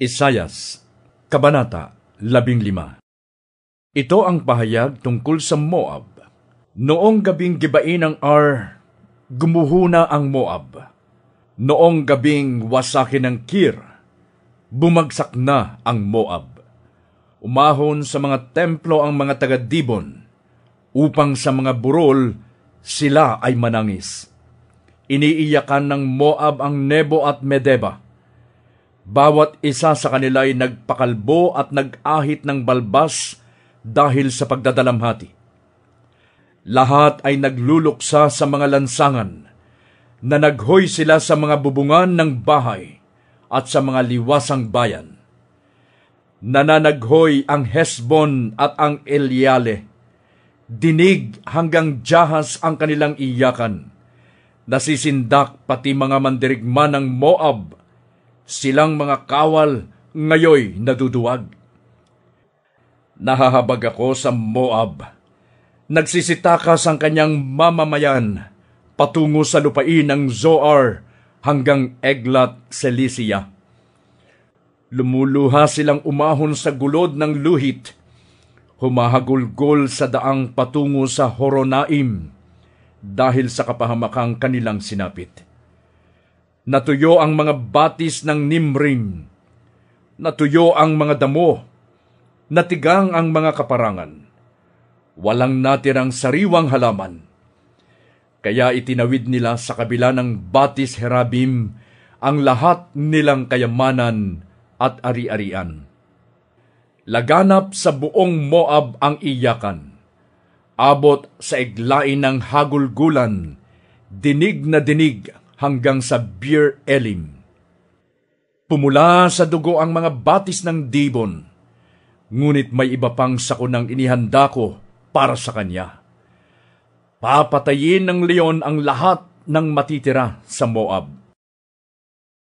Isayas, Kabanata 15. Ito ang pahayag tungkol sa Moab. Noong gabing gibain ng Ar, gumuhuna ang Moab. Noong gabing wasakin ng Kir, bumagsak na ang Moab. Umahon sa mga templo ang mga taga-Dibon, upang sa mga burol sila ay manangis. Iniiyakan ng Moab ang Nebo at Medeba. Bawat isa sa kanila ay nagpakalbo at nag-ahit ng balbas dahil sa pagdadalamhati. Lahat ay nagluluksa sa mga lansangan, na naghoy sila sa mga bubungan ng bahay at sa mga liwasang bayan. Nananaghoy ang Hesbon at ang Eleale. Dinig hanggang Jahas ang kanilang iyakan. Nasisindak pati mga mandirigma ng Moab. Silang mga kawal ngayoy naduduwag. Nahahabag ako sa Moab. Nagsisitakas ang kanyang mamamayan patungo sa lupain ng Zoar hanggang Eglat Selisia. Lumuluha silang umahon sa gulod ng luhit, humahagulgol sa daang patungo sa Horonaim dahil sa kapahamakang kanilang sinapit. Natuyo ang mga batis ng Nimrim, natuyo ang mga damo, natigang ang mga kaparangan, walang natirang sariwang halaman. Kaya itinawid nila sa kabila ng Batis Herabim ang lahat nilang kayamanan at ari-arian. Laganap sa buong Moab ang iyakan, abot sa iglain ng hagulgulan, dinig na dinig hanggang sa Bir Elim. Pumula sa dugo ang mga batis ng Dibon, ngunit may iba pang sakunang inihanda ko para sa kanya. Papatayin ng leon ang lahat ng matitira sa Moab.